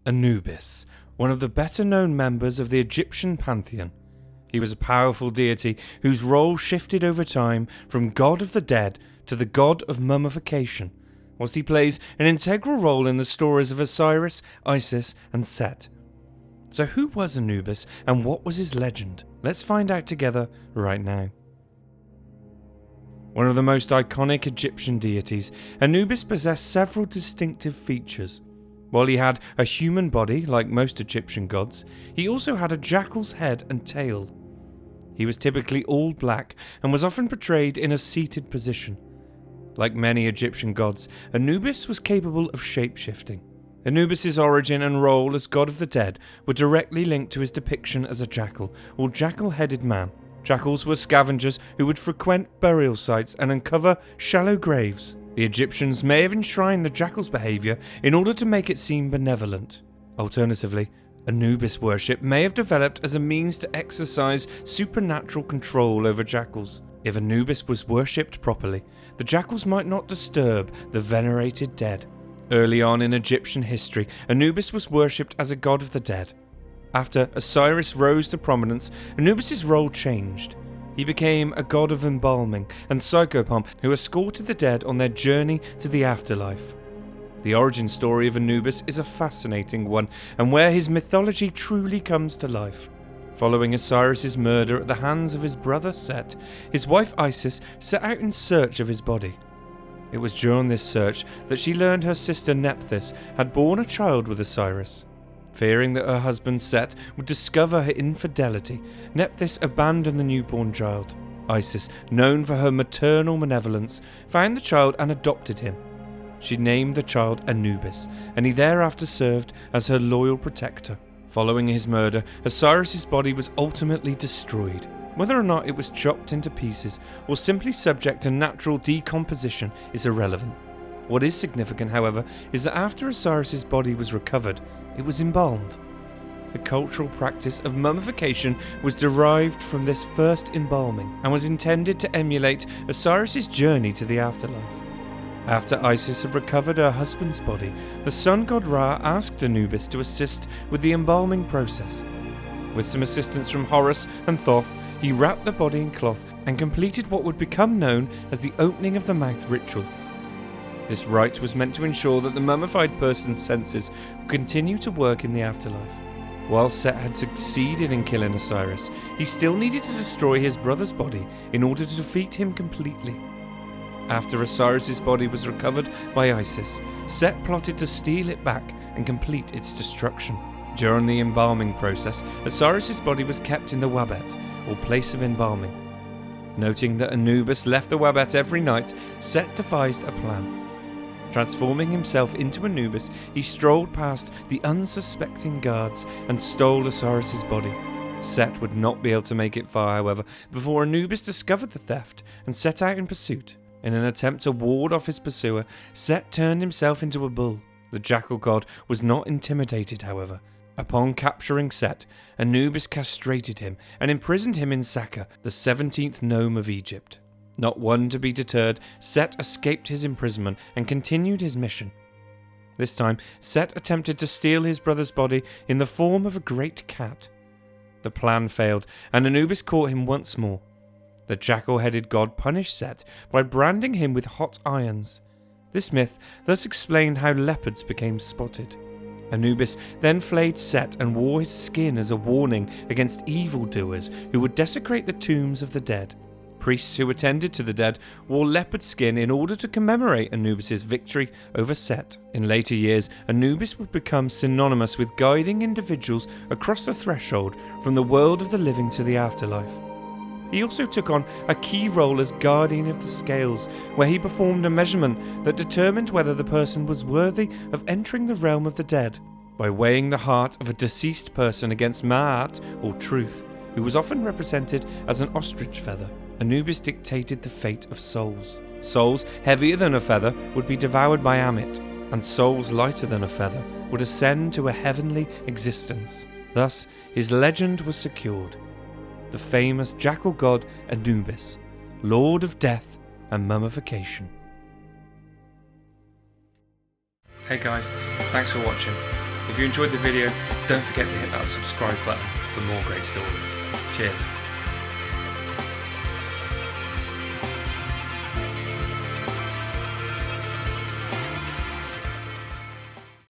Anubis, one of the better-known members of the Egyptian Pantheon. He was a powerful deity whose role shifted over time from god of the dead to the god of mummification, whilst he plays an integral role in the stories of Osiris, Isis and Set. So who was Anubis and what was his legend? Let's find out together right now. One of the most iconic Egyptian deities, Anubis possessed several distinctive features. While he had a human body, like most Egyptian gods, he also had a jackal's head and tail. He was typically all black and was often portrayed in a seated position. Like many Egyptian gods, Anubis was capable of shape-shifting. Anubis' origin and role as god of the dead were directly linked to his depiction as a jackal, or jackal-headed man. Jackals were scavengers who would frequent burial sites and uncover shallow graves. The Egyptians may have enshrined the jackal's behaviour in order to make it seem benevolent. Alternatively, Anubis worship may have developed as a means to exercise supernatural control over jackals. If Anubis was worshipped properly, the jackals might not disturb the venerated dead. Early on in Egyptian history, Anubis was worshipped as a god of the dead. After Osiris rose to prominence, Anubis' role changed. He became a god of embalming and psychopomp who escorted the dead on their journey to the afterlife. The origin story of Anubis is a fascinating one, and where his mythology truly comes to life. Following Osiris' murder at the hands of his brother Set, his wife Isis set out in search of his body. It was during this search that she learned her sister Nephthys had borne a child with Osiris. Fearing that her husband Set would discover her infidelity, Nephthys abandoned the newborn child. Isis, known for her maternal malevolence, found the child and adopted him. She named the child Anubis, and he thereafter served as her loyal protector. Following his murder, Osiris' body was ultimately destroyed. Whether or not it was chopped into pieces or simply subject to natural decomposition is irrelevant. What is significant, however, is that after Osiris' body was recovered, it was embalmed. The cultural practice of mummification was derived from this first embalming and was intended to emulate Osiris' journey to the afterlife. After Isis had recovered her husband's body, the sun god Ra asked Anubis to assist with the embalming process. With some assistance from Horus and Thoth, he wrapped the body in cloth and completed what would become known as the opening of the mouth ritual. This rite was meant to ensure that the mummified person's senses would continue to work in the afterlife. While Set had succeeded in killing Osiris, he still needed to destroy his brother's body in order to defeat him completely. After Osiris' body was recovered by Isis, Set plotted to steal it back and complete its destruction. During the embalming process, Osiris' body was kept in the Wabet, or place of embalming. Noting that Anubis left the Wabet every night, Set devised a plan. Transforming himself into Anubis, he strolled past the unsuspecting guards and stole Osiris' body. Set would not be able to make it far, however, before Anubis discovered the theft and set out in pursuit. In an attempt to ward off his pursuer, Set turned himself into a bull. The jackal god was not intimidated, however. Upon capturing Set, Anubis castrated him and imprisoned him in Saka, the 17th nome of Egypt. Not one to be deterred, Set escaped his imprisonment and continued his mission. This time, Set attempted to steal his brother's body in the form of a great cat. The plan failed, and Anubis caught him once more. The jackal-headed god punished Set by branding him with hot irons. This myth thus explained how leopards became spotted. Anubis then flayed Set and wore his skin as a warning against evildoers who would desecrate the tombs of the dead. Priests who attended to the dead wore leopard skin in order to commemorate Anubis' victory over Set. In later years, Anubis would become synonymous with guiding individuals across the threshold from the world of the living to the afterlife. He also took on a key role as guardian of the scales, where he performed a measurement that determined whether the person was worthy of entering the realm of the dead. By weighing the heart of a deceased person against Ma'at, or truth, who was often represented as an ostrich feather, Anubis dictated the fate of souls. Souls heavier than a feather would be devoured by Amit, and souls lighter than a feather would ascend to a heavenly existence. Thus, his legend was secured. The famous jackal god Anubis, lord of death and mummification. Hey guys, thanks for watching. If you enjoyed the video, don't forget to hit that subscribe button for more great stories. Cheers.